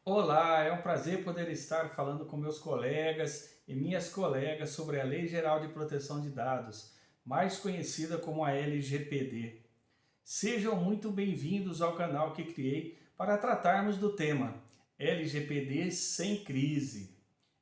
Olá, é um prazer poder estar falando com meus colegas e minhas colegas sobre a Lei Geral de Proteção de Dados, mais conhecida como a LGPD. Sejam muito bem-vindos ao canal que criei para tratarmos do tema LGPD sem crise.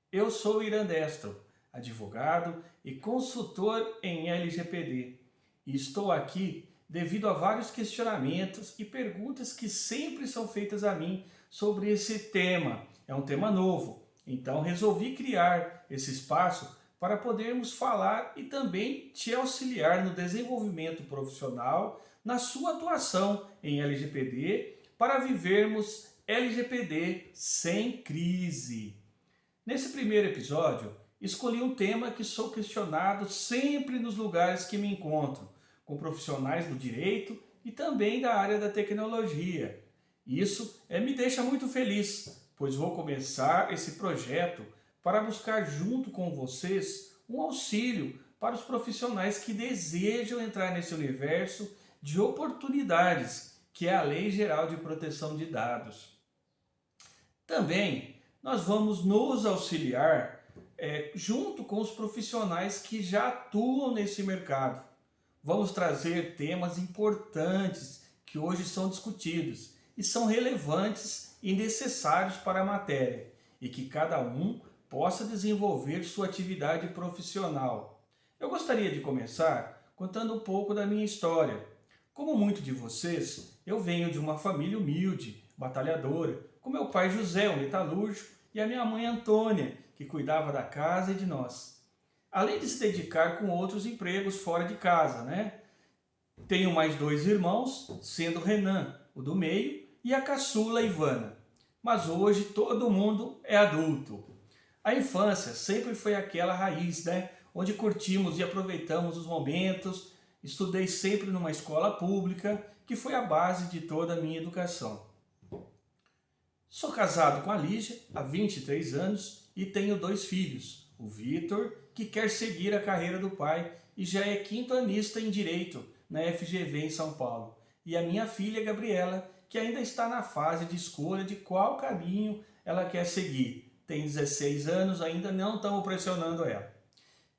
Eu sou Irandestro, advogado e consultor em LGPD, e estou aqui devido a vários questionamentos e perguntas que sempre são feitas a mim sobre esse tema. É um tema novo, então resolvi criar esse espaço para podermos falar e também te auxiliar no desenvolvimento profissional, na sua atuação em LGPD, para vivermos LGPD sem crise. Nesse primeiro episódio, escolhi um tema que sou questionado sempre nos lugares que me encontro, com profissionais do direito e também da área da tecnologia. Isso me deixa muito feliz, pois vou começar esse projeto para buscar junto com vocês um auxílio para os profissionais que desejam entrar nesse universo de oportunidades, que é a Lei Geral de Proteção de Dados. Também nós vamos nos auxiliar junto com os profissionais que já atuam nesse mercado. Vamos trazer temas importantes que hoje são discutidos e são relevantes e necessários para a matéria, e que cada um possa desenvolver sua atividade profissional. Eu gostaria de começar contando um pouco da minha história. Como muitos de vocês, eu venho de uma família humilde, batalhadora, com meu pai José, um metalúrgico, e a minha mãe Antônia, que cuidava da casa e de nós. Além de se dedicar com outros empregos fora de casa, né? Tenho mais dois irmãos, sendo Renan, o do meio, e a caçula Ivana. Mas hoje todo mundo é adulto. A infância sempre foi aquela raiz, né? Onde curtimos e aproveitamos os momentos. Estudei sempre numa escola pública, que foi a base de toda a minha educação. Sou casado com a Lígia há 23 anos e tenho dois filhos. O Vitor, que quer seguir a carreira do pai e já é quinto-anista em Direito na FGV em São Paulo. E a minha filha Gabriela, que ainda está na fase de escolha de qual caminho ela quer seguir. Tem 16 anos, ainda não estamos pressionando ela.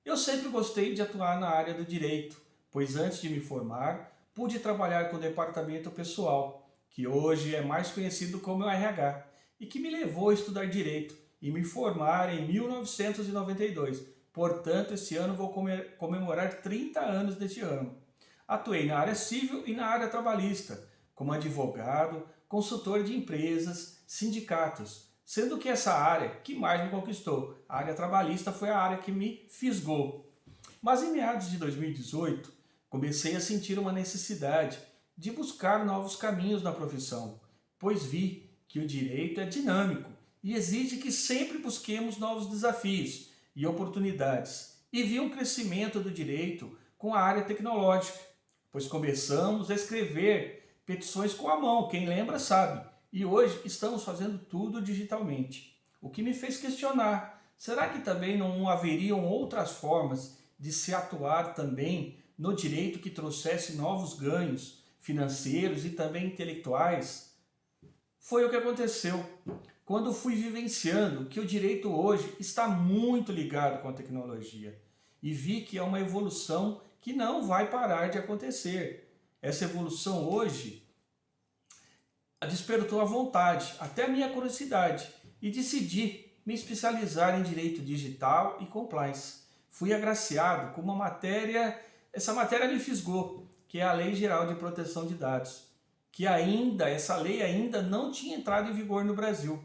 Eu sempre gostei de atuar na área do direito, pois antes de me formar, pude trabalhar com o departamento pessoal, que hoje é mais conhecido como RH, e que me levou a estudar direito e me formar em 1992. Portanto, esse ano vou comemorar 30 anos deste ramo. Atuei na área civil e na área trabalhista, como advogado, consultor de empresas, sindicatos, sendo que essa área que mais me conquistou, a área trabalhista, foi a área que me fisgou. Mas em meados de 2018, comecei a sentir uma necessidade de buscar novos caminhos na profissão, pois vi que o direito é dinâmico e exige que sempre busquemos novos desafios e oportunidades. E vi um crescimento do direito com a área tecnológica, pois começamos a escrever petições com a mão, quem lembra sabe, e hoje estamos fazendo tudo digitalmente. O que me fez questionar, será que também não haveriam outras formas de se atuar também no direito que trouxesse novos ganhos financeiros e também intelectuais? Foi o que aconteceu quando fui vivenciando que o direito hoje está muito ligado com a tecnologia e vi que é uma evolução que não vai parar de acontecer. Essa evolução hoje despertou a vontade, até a minha curiosidade, e decidi me especializar em direito digital e compliance. Fui agraciado com uma matéria, essa matéria me fisgou, que é a Lei Geral de Proteção de Dados, que essa lei ainda não tinha entrado em vigor no Brasil.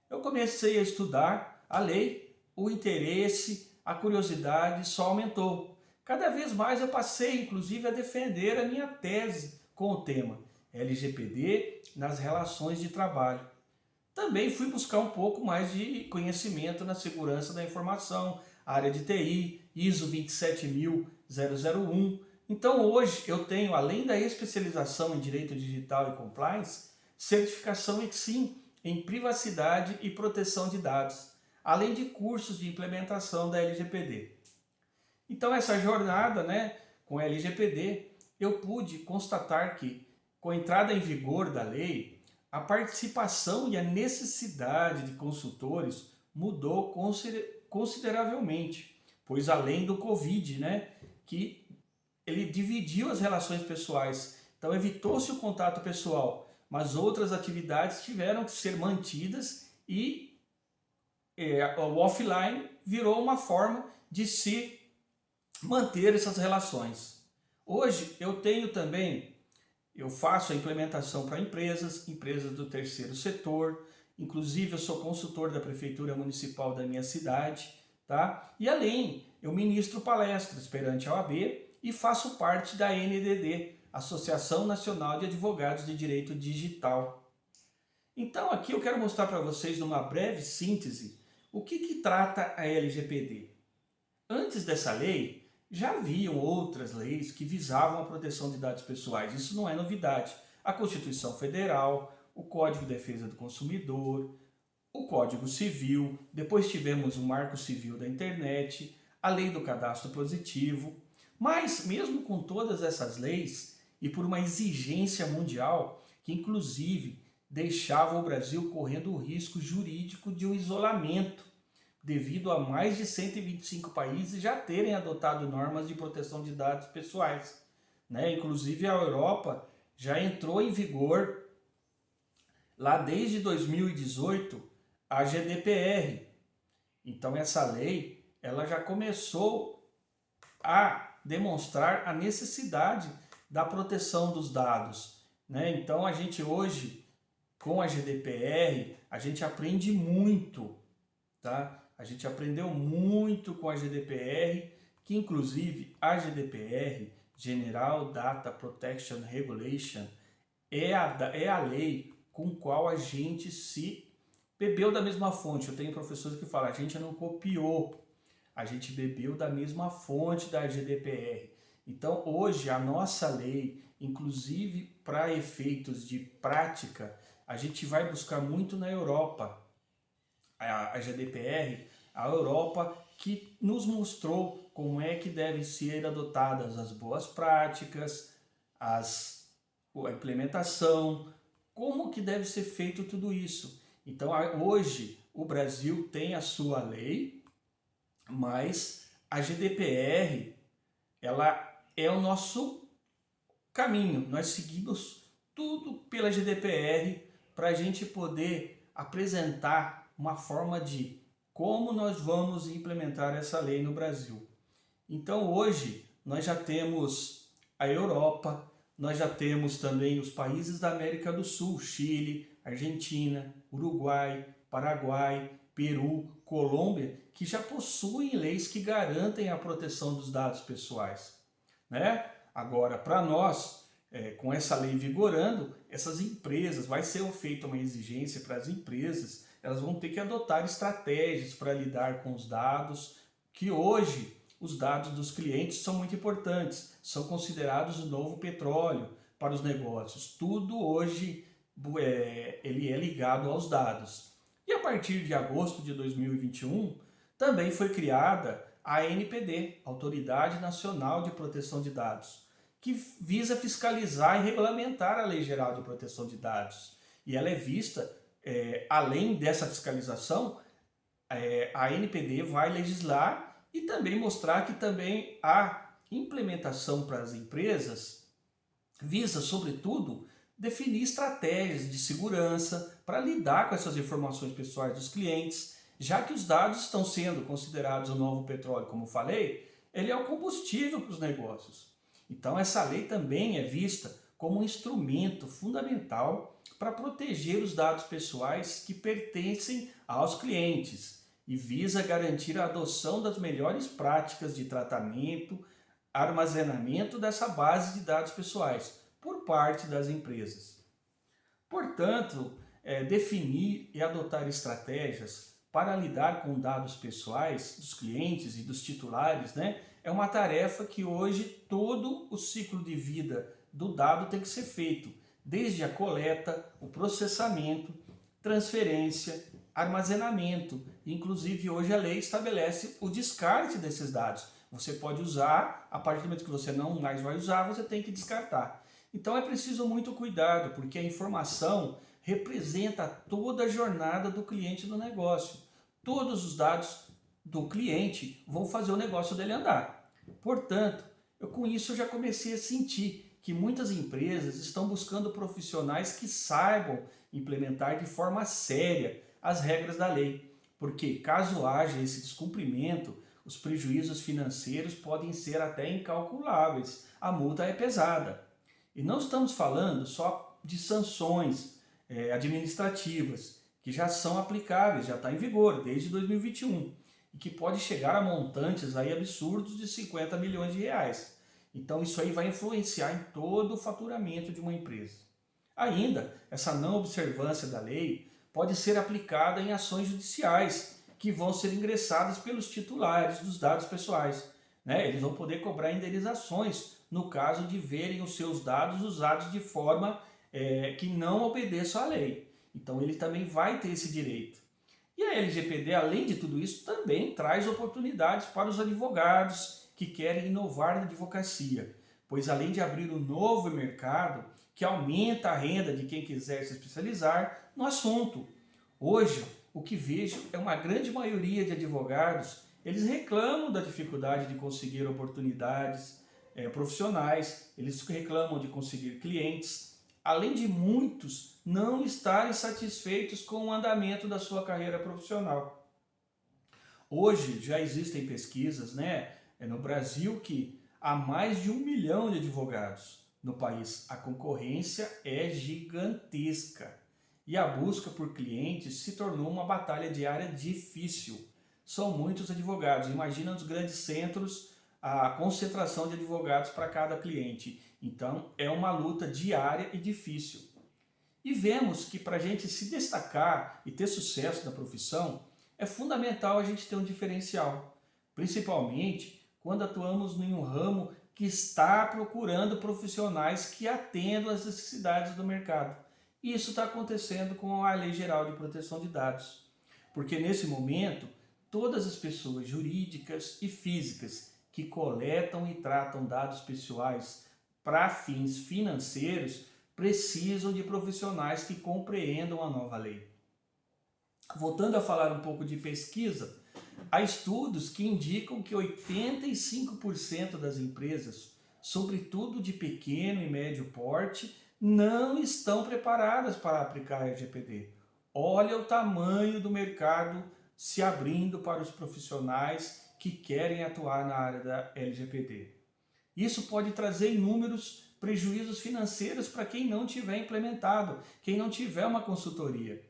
Eu comecei a estudar a lei, o interesse, a curiosidade só aumentou. Cada vez mais eu passei, inclusive, a defender a minha tese com o tema LGPD nas relações de trabalho. Também fui buscar um pouco mais de conhecimento na segurança da informação, área de TI, ISO 27001. Então hoje eu tenho, além da especialização em Direito Digital e Compliance, certificação EXIM em Privacidade e Proteção de Dados, além de cursos de implementação da LGPD. Então essa jornada, com a LGPD, eu pude constatar que, com a entrada em vigor da lei, a participação e a necessidade de consultores mudou consideravelmente, pois além do Covid, né, que ele dividiu as relações pessoais, então evitou-se o contato pessoal, mas outras atividades tiveram que ser mantidas e o offline virou uma forma de se manter essas relações. Hoje eu faço a implementação para empresas do terceiro setor, inclusive eu sou consultor da Prefeitura Municipal da minha cidade, tá? E além, eu ministro palestras perante a OAB e faço parte da ANDD, Associação Nacional de Advogados de Direito Digital. Então aqui eu quero mostrar para vocês, numa breve síntese, o que trata a LGPD. Antes dessa lei, já haviam outras leis que visavam a proteção de dados pessoais. Isso não é novidade. A Constituição Federal, o Código de Defesa do Consumidor, o Código Civil, depois tivemos o Marco Civil da Internet, a Lei do Cadastro Positivo. Mas, mesmo com todas essas leis, e por uma exigência mundial, que inclusive deixava o Brasil correndo o risco jurídico de um isolamento, devido a mais de 125 países já terem adotado normas de proteção de dados pessoais, né? Inclusive a Europa já entrou em vigor, lá desde 2018, a GDPR. Então essa lei ela já começou a demonstrar a necessidade da proteção dos dados, né? Então a gente hoje, com a GDPR, a gente aprende muito, tá? A gente aprendeu muito com a GDPR, que inclusive a GDPR, General Data Protection Regulation, é a lei com qual a gente se bebeu da mesma fonte. Eu tenho professores que falam, a gente não copiou, a gente bebeu da mesma fonte da GDPR. Então hoje a nossa lei, inclusive para efeitos de prática, a gente vai buscar muito na Europa. A GDPR, a Europa que nos mostrou como é que devem ser adotadas as boas práticas, a implementação, como que deve ser feito tudo isso. Então hoje o Brasil tem a sua lei, mas a GDPR ela é o nosso caminho. Nós seguimos tudo pela GDPR para a gente poder apresentar uma forma de como nós vamos implementar essa lei no Brasil. Então hoje nós já temos a Europa, nós já temos também os países da América do Sul, Chile, Argentina, Uruguai, Paraguai, Peru, Colômbia, que já possuem leis que garantem a proteção dos dados pessoais, né? Agora, para nós, com essa lei vigorando, essas empresas, vai ser feita uma exigência para as empresas, elas vão ter que adotar estratégias para lidar com os dados, que hoje os dados dos clientes são muito importantes, são considerados o novo petróleo para os negócios. Tudo hoje ele é ligado aos dados. E a partir de agosto de 2021, também foi criada a ANPD, Autoridade Nacional de Proteção de Dados, que visa fiscalizar e regulamentar a Lei Geral de Proteção de Dados. E ela é vista, além dessa fiscalização, a ANPD vai legislar e também mostrar que também a implementação para as empresas visa, sobretudo, definir estratégias de segurança para lidar com essas informações pessoais dos clientes, já que os dados estão sendo considerados o novo petróleo, como eu falei, ele é o combustível para os negócios. Então essa lei também é vista como um instrumento fundamental para proteger os dados pessoais que pertencem aos clientes e visa garantir a adoção das melhores práticas de tratamento, armazenamento dessa base de dados pessoais por parte das empresas. Portanto, definir e adotar estratégias para lidar com dados pessoais dos clientes e dos titulares, né, é uma tarefa que hoje todo o ciclo de vida do dado tem que ser feito, desde a coleta, o processamento, transferência, armazenamento. Inclusive hoje a lei estabelece o descarte desses dados. Você pode usar, a partir do momento que você não mais vai usar, você tem que descartar. Então é preciso muito cuidado, porque a informação representa toda a jornada do cliente no negócio. Todos os dados do cliente vão fazer o negócio dele andar. Portanto, com isso eu já comecei a sentir que muitas empresas estão buscando profissionais que saibam implementar de forma séria as regras da lei, porque caso haja esse descumprimento, os prejuízos financeiros podem ser até incalculáveis, a multa é pesada. E não estamos falando só de sanções administrativas, que já são aplicáveis, já está em vigor desde 2021, e que pode chegar a montantes aí absurdos de 50 milhões de reais. Então isso aí vai influenciar em todo o faturamento de uma empresa. Ainda, essa não observância da lei pode ser aplicada em ações judiciais, que vão ser ingressadas pelos titulares dos dados pessoais. Eles vão poder cobrar indenizações no caso de verem os seus dados usados de forma que não obedeçam à lei. Então ele também vai ter esse direito. E a LGPD, além de tudo isso, também traz oportunidades para os advogados que querem inovar na advocacia, pois além de abrir um novo mercado que aumenta a renda de quem quiser se especializar no assunto. Hoje, o que vejo é uma grande maioria de advogados, eles reclamam da dificuldade de conseguir oportunidades profissionais, eles reclamam de conseguir clientes, além de muitos não estarem satisfeitos com o andamento da sua carreira profissional. Hoje já existem pesquisas no Brasil que há mais de 1 milhão de advogados no país. A concorrência é gigantesca e a busca por clientes se tornou uma batalha diária difícil. São muitos advogados, imagina nos grandes centros a concentração de advogados para cada cliente. Então é uma luta diária e difícil. E vemos que para a gente se destacar e ter sucesso na profissão, é fundamental a gente ter um diferencial, principalmente quando atuamos em um ramo que está procurando profissionais que atendam às necessidades do mercado. E isso está acontecendo com a Lei Geral de Proteção de Dados, porque nesse momento, todas as pessoas jurídicas e físicas que coletam e tratam dados pessoais para fins financeiros precisam de profissionais que compreendam a nova lei. Voltando a falar um pouco de pesquisa, há estudos que indicam que 85% das empresas, sobretudo de pequeno e médio porte, não estão preparadas para aplicar a LGPD. Olha o tamanho do mercado se abrindo para os profissionais que querem atuar na área da LGPD. Isso pode trazer inúmeros prejuízos financeiros para quem não tiver implementado, quem não tiver uma consultoria.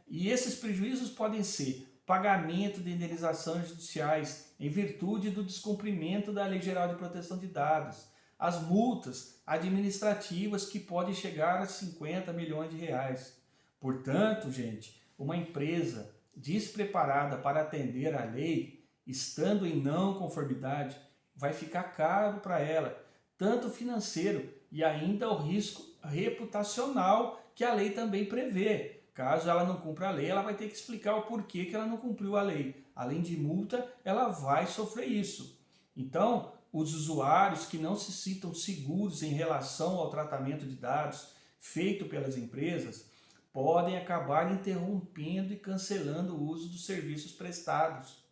E esses prejuízos podem ser pagamento de indenizações judiciais em virtude do descumprimento da Lei Geral de Proteção de Dados, as multas administrativas que podem chegar a 50 milhões de reais. Portanto, gente, uma empresa despreparada para atender à lei, estando em não conformidade, vai ficar caro para ela, tanto financeiro e ainda o risco reputacional que a lei também prevê. Caso ela não cumpra a lei, ela vai ter que explicar o porquê que ela não cumpriu a lei. Além de multa, ela vai sofrer isso. Então, os usuários que não se sintam seguros em relação ao tratamento de dados feito pelas empresas podem acabar interrompendo e cancelando o uso dos serviços prestados.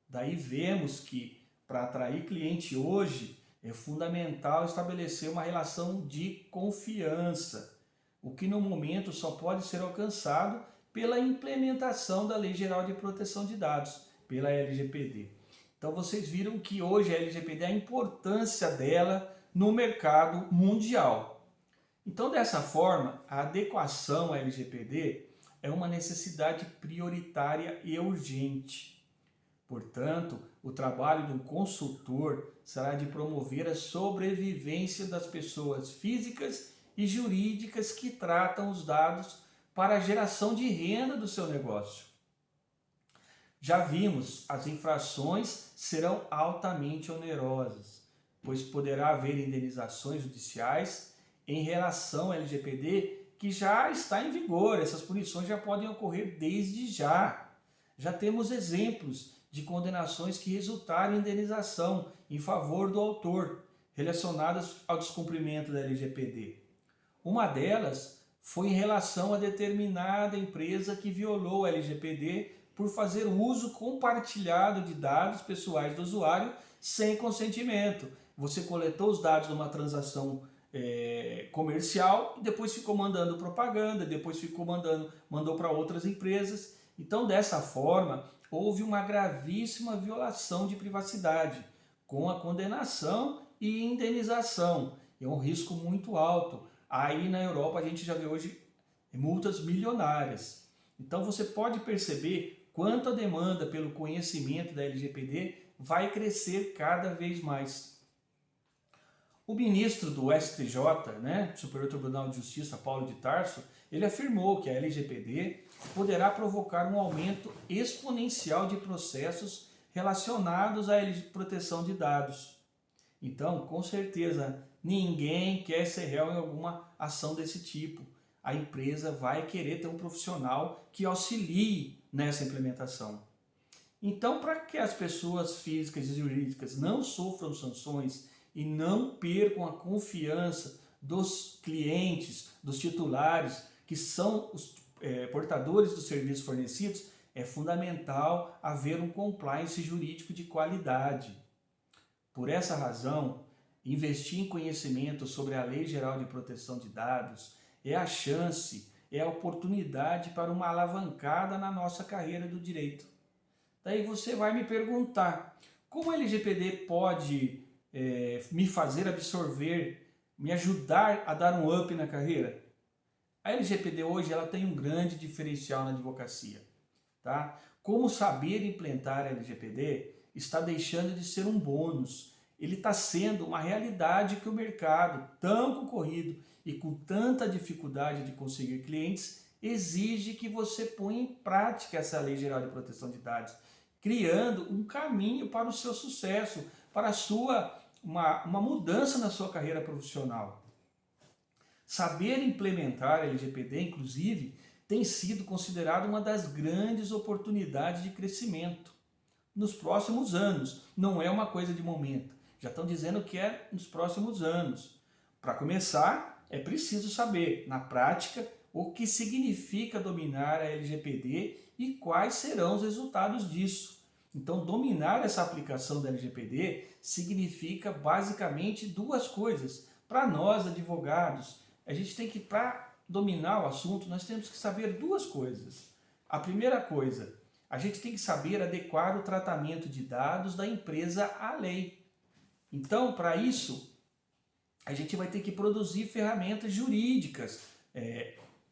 Daí vemos que, para atrair cliente hoje, é fundamental estabelecer uma relação de confiança, o que no momento só pode ser alcançado pela implementação da Lei Geral de Proteção de Dados, pela LGPD. Então vocês viram que hoje a LGPD, a importância dela no mercado mundial. Então dessa forma, a adequação à LGPD é uma necessidade prioritária e urgente. Portanto, o trabalho do consultor será de promover a sobrevivência das pessoas físicas e jurídicas que tratam os dados para a geração de renda do seu negócio. Já vimos, as infrações serão altamente onerosas, pois poderá haver indenizações judiciais em relação à LGPD que já está em vigor. Essas punições já podem ocorrer desde já. Já temos exemplos de condenações que resultaram em indenização em favor do autor, relacionadas ao descumprimento da LGPD. Uma delas foi em relação a determinada empresa que violou a LGPD por fazer uso compartilhado de dados pessoais do usuário sem consentimento. Você coletou os dados de uma transação comercial e depois ficou mandando propaganda, depois mandou para outras empresas. Então, dessa forma, houve uma gravíssima violação de privacidade, com a condenação e indenização. É um risco muito alto. Aí na Europa a gente já vê hoje multas milionárias. Então você pode perceber quanto a demanda pelo conhecimento da LGPD vai crescer cada vez mais. O ministro do STJ, Superior Tribunal de Justiça, Paulo de Tarso, ele afirmou que a LGPD poderá provocar um aumento exponencial de processos relacionados à proteção de dados. Então, com certeza, ninguém quer ser réu em alguma ação desse tipo. A empresa vai querer ter um profissional que auxilie nessa implementação. Então, para que as pessoas físicas e jurídicas não sofram sanções e não percam a confiança dos clientes, dos titulares, que são os portadores dos serviços fornecidos, é fundamental haver um compliance jurídico de qualidade. Por essa razão, investir em conhecimento sobre a Lei Geral de Proteção de Dados é a chance, é a oportunidade para uma alavancada na nossa carreira do direito. Daí você vai me perguntar, como a LGPD pode me fazer absorver, me ajudar a dar um up na carreira? A LGPD hoje ela tem um grande diferencial na advocacia. Tá? Como saber implementar a LGPD está deixando de ser um bônus. Ele está sendo uma realidade que o mercado, tão concorrido e com tanta dificuldade de conseguir clientes, exige que você ponha em prática essa Lei Geral de Proteção de Dados, criando um caminho para o seu sucesso, para uma mudança na sua carreira profissional. Saber implementar a LGPD, inclusive, tem sido considerado uma das grandes oportunidades de crescimento nos próximos anos. Não é uma coisa de momento. Já estão dizendo que é nos próximos anos. Para começar, é preciso saber, na prática, o que significa dominar a LGPD e quais serão os resultados disso. Então, dominar essa aplicação da LGPD significa basicamente duas coisas. Para nós, advogados, a gente tem que, para dominar o assunto, nós temos que saber duas coisas. A primeira coisa, a gente tem que saber adequar o tratamento de dados da empresa à lei. Então, para isso, a gente vai ter que produzir ferramentas jurídicas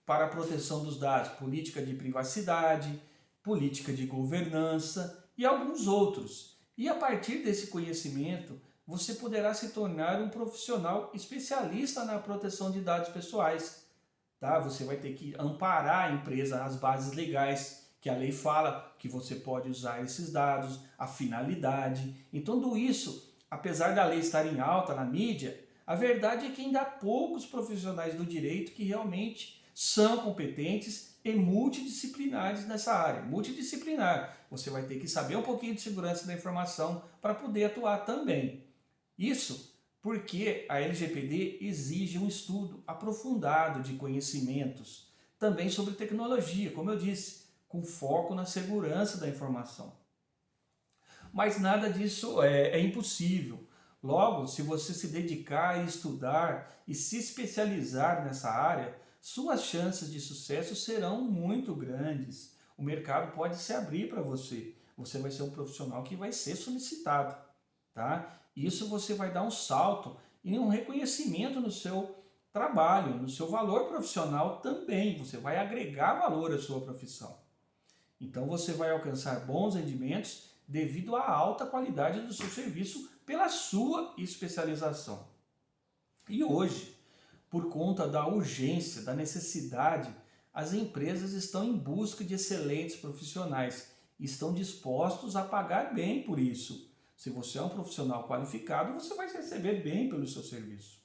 para a proteção dos dados, política de privacidade, política de governança e alguns outros. E a partir desse conhecimento, você poderá se tornar um profissional especialista na proteção de dados pessoais. Tá? Você vai ter que amparar a empresa nas bases legais, que a lei fala que você pode usar esses dados, a finalidade. Então, tudo isso, apesar da lei estar em alta na mídia, a verdade é que ainda há poucos profissionais do direito que realmente são competentes e multidisciplinares nessa área. Multidisciplinar, você vai ter que saber um pouquinho de segurança da informação para poder atuar também. Isso porque a LGPD exige um estudo aprofundado de conhecimentos, também sobre tecnologia, como eu disse, com foco na segurança da informação. Mas nada disso é impossível. Logo, se você se dedicar a estudar e se especializar nessa área, suas chances de sucesso serão muito grandes. O mercado pode se abrir para você. Você vai ser um profissional que vai ser solicitado. Tá? Isso você vai dar um salto e um reconhecimento no seu trabalho, no seu valor profissional também. Você vai agregar valor à sua profissão. Então você vai alcançar bons rendimentos devido à alta qualidade do seu serviço pela sua especialização. E hoje, por conta da urgência, da necessidade, as empresas estão em busca de excelentes profissionais e estão dispostos a pagar bem por isso. Se você é um profissional qualificado, você vai receber bem pelo seu serviço.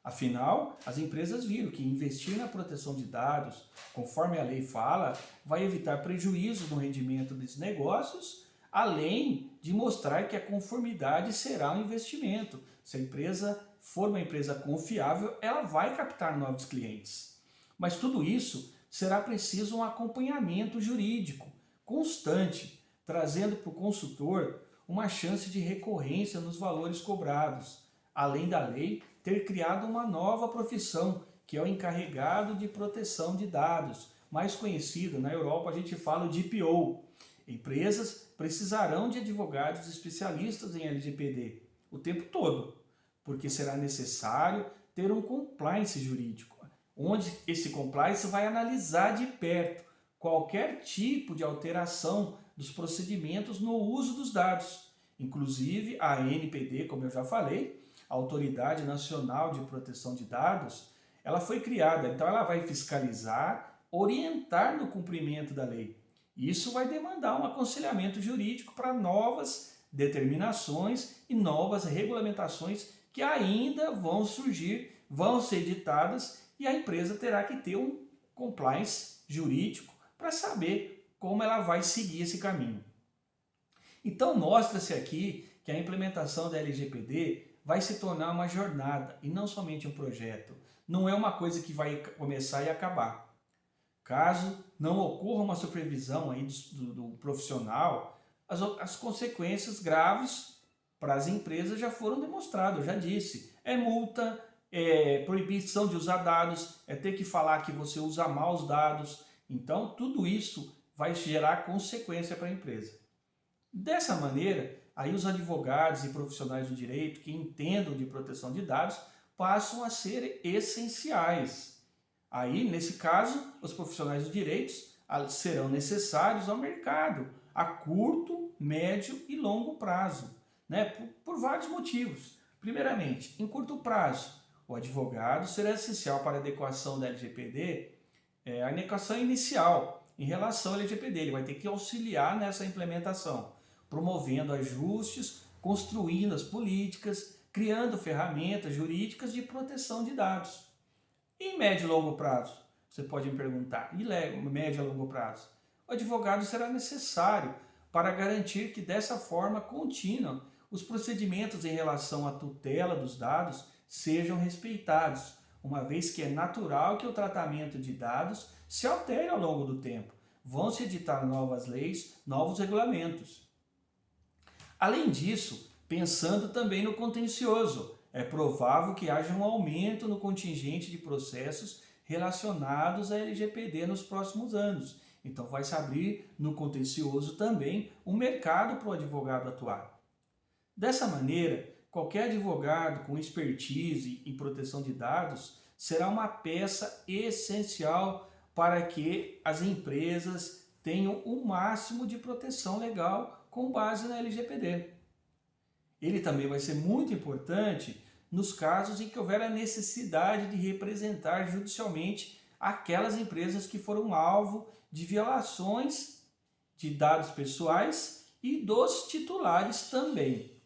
Afinal, as empresas viram que investir na proteção de dados, conforme a lei fala, vai evitar prejuízos no rendimento desses negócios, além de mostrar que a conformidade será um investimento. Se a empresa for uma empresa confiável, ela vai captar novos clientes. Mas tudo isso será preciso um acompanhamento jurídico constante, trazendo para o consultor uma chance de recorrência nos valores cobrados, além da lei ter criado uma nova profissão, que é o encarregado de proteção de dados, mais conhecido na Europa, a gente fala o DPO. Empresas precisarão de advogados especialistas em LGPD o tempo todo, porque será necessário ter um compliance jurídico, onde esse compliance vai analisar de perto qualquer tipo de alteração dos procedimentos no uso dos dados, inclusive a ANPD, como eu já falei, a Autoridade Nacional de Proteção de Dados, ela foi criada, então ela vai fiscalizar, orientar no cumprimento da lei. Isso vai demandar um aconselhamento jurídico para novas determinações e novas regulamentações que ainda vão surgir, vão ser editadas e a empresa terá que ter um compliance jurídico para saber como ela vai seguir esse caminho. Então mostra-se aqui que a implementação da LGPD vai se tornar uma jornada e não somente um projeto. Não é uma coisa que vai começar e acabar. Caso não ocorra uma supervisão aí do profissional, as consequências graves para as empresas já foram demonstradas, eu já disse. É multa, é proibição de usar dados, é ter que falar que você usa mal os dados. Então, tudo isso vai gerar consequência para a empresa. Dessa maneira, aí os advogados e profissionais do direito que entendam de proteção de dados passam a ser essenciais. Aí, nesse caso, os profissionais do direito serão necessários ao mercado a curto, médio e longo prazo, né? Por vários motivos. Primeiramente, em curto prazo, o advogado será essencial para a adequação da LGPD, a adequação inicial em relação à LGPD. Ele vai ter que auxiliar nessa implementação, promovendo ajustes, construindo as políticas, criando ferramentas jurídicas de proteção de dados. E em médio e longo prazo? Você pode me perguntar, e médio e longo prazo? O advogado será necessário para garantir que dessa forma contínua os procedimentos em relação à tutela dos dados sejam respeitados, uma vez que é natural que o tratamento de dados se altere ao longo do tempo. Vão se editar novas leis, novos regulamentos. Além disso, pensando também no contencioso, é provável que haja um aumento no contingente de processos relacionados à LGPD nos próximos anos. Então vai se abrir no contencioso também um mercado para o advogado atuar. Dessa maneira, qualquer advogado com expertise em proteção de dados será uma peça essencial para que as empresas tenham o máximo de proteção legal com base na LGPD. Ele também vai ser muito importante nos casos em que houver a necessidade de representar judicialmente aquelas empresas que foram alvo de violações de dados pessoais e dos titulares também.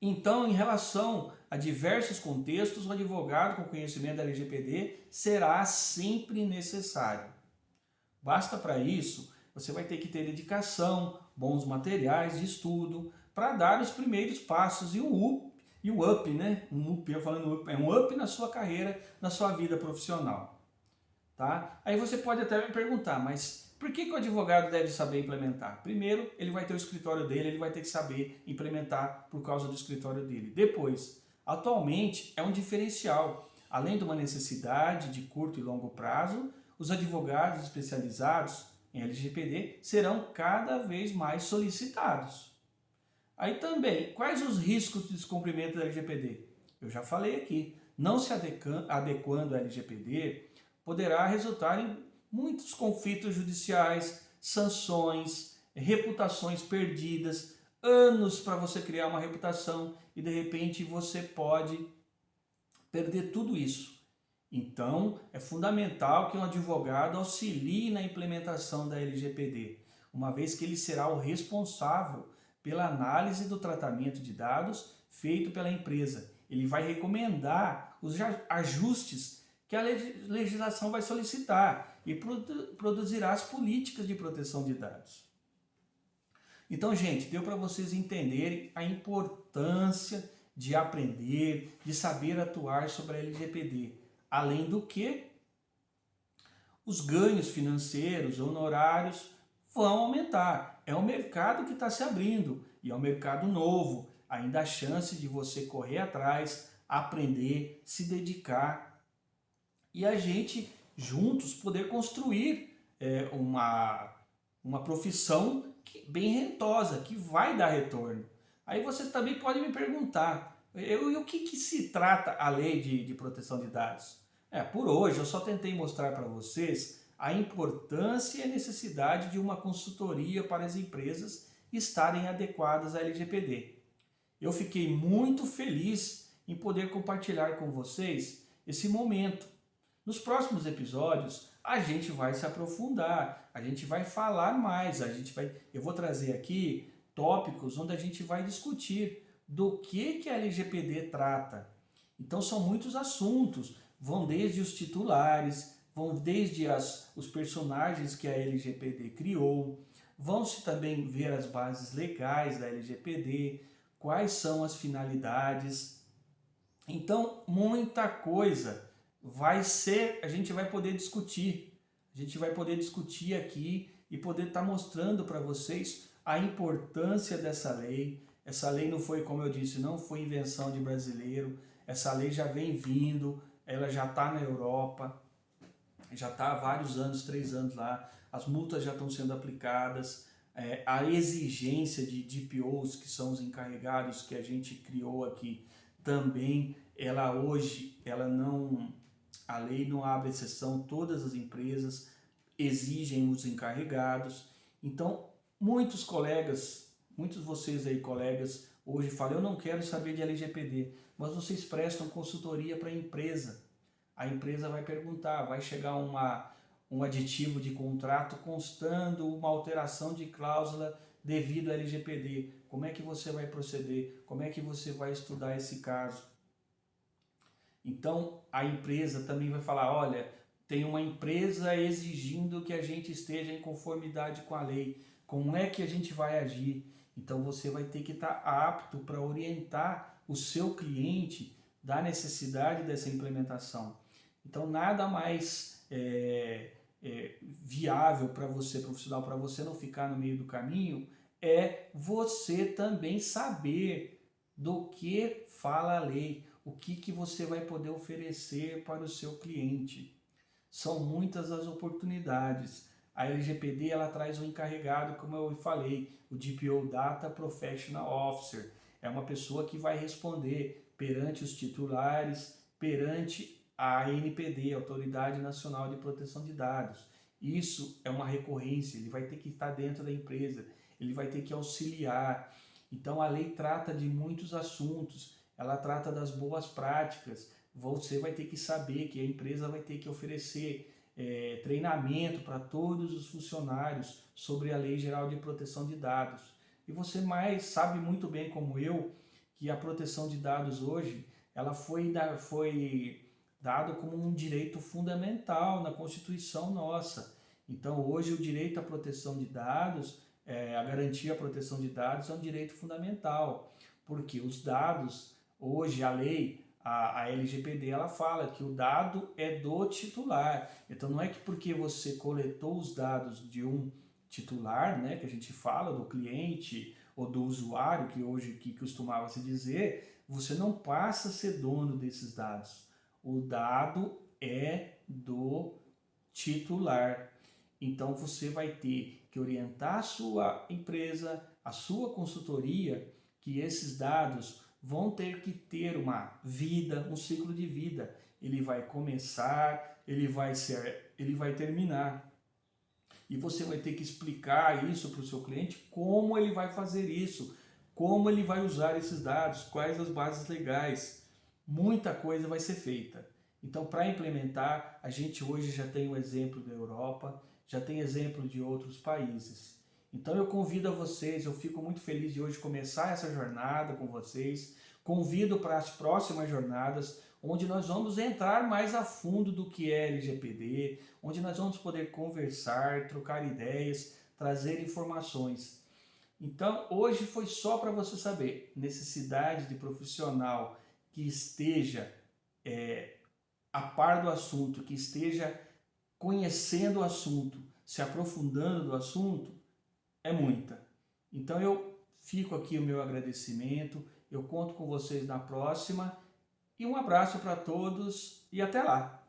Então, em relação a diversos contextos, o advogado com conhecimento da LGPD será sempre necessário. Basta para isso, você vai ter que ter dedicação, bons materiais de estudo, para dar os primeiros passos e um up, né? É um up na sua carreira, na sua vida profissional. Tá? Aí você pode até me perguntar, mas por que o advogado deve saber implementar? Primeiro, ele vai ter o escritório dele, ele vai ter que saber implementar por causa do escritório dele. Depois, atualmente é um diferencial. Além de uma necessidade de curto e longo prazo, os advogados especializados em LGPD serão cada vez mais solicitados. Aí também, quais os riscos de descumprimento da LGPD? Eu já falei aqui, não se adequando à LGPD poderá resultar em muitos conflitos judiciais, sanções, reputações perdidas, anos para você criar uma reputação e de repente você pode perder tudo isso. Então, é fundamental que um advogado auxilie na implementação da LGPD, uma vez que ele será o responsável pela análise do tratamento de dados feito pela empresa. Ele vai recomendar os ajustes que a legislação vai solicitar e produzirá as políticas de proteção de dados. Então, gente, deu para vocês entenderem a importância de aprender, de saber atuar sobre a LGPD. Além do que, os ganhos financeiros, honorários vão aumentar. É um mercado que está se abrindo e é um mercado novo. Ainda há chance de você correr atrás, aprender, se dedicar e a gente juntos poder construir uma profissão bem rentosa, que vai dar retorno. Aí você também pode me perguntar, e o que se trata a lei de proteção de dados? Por hoje eu só tentei mostrar para vocês a importância e a necessidade de uma consultoria para as empresas estarem adequadas à LGPD. Eu fiquei muito feliz em poder compartilhar com vocês esse momento. Nos próximos episódios, a gente vai se aprofundar, a gente vai falar mais, eu vou trazer aqui tópicos onde a gente vai discutir do que a LGPD trata. Então são muitos assuntos, vão desde os titulares, vão desde os personagens que a LGPD criou, vão-se também ver as bases legais da LGPD, quais são as finalidades. Então, muita coisa a gente vai poder discutir. A gente vai poder discutir aqui e poder estar mostrando para vocês a importância dessa lei. Essa lei não foi, como eu disse, não foi invenção de brasileiro. Essa lei já vem vindo, ela já está na Europa, já está há vários anos, 3 anos lá. As multas já estão sendo aplicadas. A exigência de DPOs, que são os encarregados que a gente criou aqui, também, a lei não abre exceção, todas as empresas exigem os encarregados. Então, muitos de vocês aí, colegas, hoje falam, eu não quero saber de LGPD, mas vocês prestam consultoria para a empresa. A empresa vai perguntar, vai chegar um aditivo de contrato constando uma alteração de cláusula devido à LGPD. Como é que você vai proceder? Como é que você vai estudar esse caso? Então, a empresa também vai falar, olha, tem uma empresa exigindo que a gente esteja em conformidade com a lei. Como é que a gente vai agir? Então, você vai ter que estar apto para orientar o seu cliente da necessidade dessa implementação. Então, nada mais viável para você, profissional, para você não ficar no meio do caminho, é você também saber do que fala a lei, o que você vai poder oferecer para o seu cliente. São muitas as oportunidades. A LGPD ela traz um encarregado, como eu falei, o DPO Data Professional Officer. É uma pessoa que vai responder perante os titulares, perante a ANPD, Autoridade Nacional de Proteção de Dados. Isso é uma recorrência, ele vai ter que estar dentro da empresa, ele vai ter que auxiliar. Então a lei trata de muitos assuntos, ela trata das boas práticas. Você vai ter que saber que a empresa vai ter que oferecer treinamento para todos os funcionários sobre a Lei Geral de Proteção de Dados. E você sabe muito bem como eu que a proteção de dados hoje ela foi dado como um direito fundamental na Constituição nossa. Então hoje o direito à proteção de dados, a garantia à proteção de dados é um direito fundamental, porque os dados, hoje a lei, a LGPD, ela fala que o dado é do titular. Então não é que porque você coletou os dados de um titular, né, que a gente fala, do cliente ou do usuário, que costumava se dizer, você não passa a ser dono desses dados. O dado é do titular. Então você vai ter que orientar a sua empresa, a sua consultoria, que esses dados vão ter que ter uma vida, um ciclo de vida. Ele vai começar, ele vai terminar. E você vai ter que explicar isso para o seu cliente, como ele vai fazer isso, como ele vai usar esses dados, quais as bases legais. Muita coisa vai ser feita. Então, para implementar, a gente hoje já tem o exemplo da Europa, já tem exemplo de outros países. Então eu convido a vocês, eu fico muito feliz de hoje começar essa jornada com vocês, convido para as próximas jornadas, onde nós vamos entrar mais a fundo do que é LGPD, onde nós vamos poder conversar, trocar ideias, trazer informações. Então hoje foi só para você saber, necessidade de profissional que esteja a par do assunto, que esteja conhecendo o assunto, se aprofundando no assunto, é muita. Então eu fico aqui o meu agradecimento, eu conto com vocês na próxima e um abraço para todos e até lá!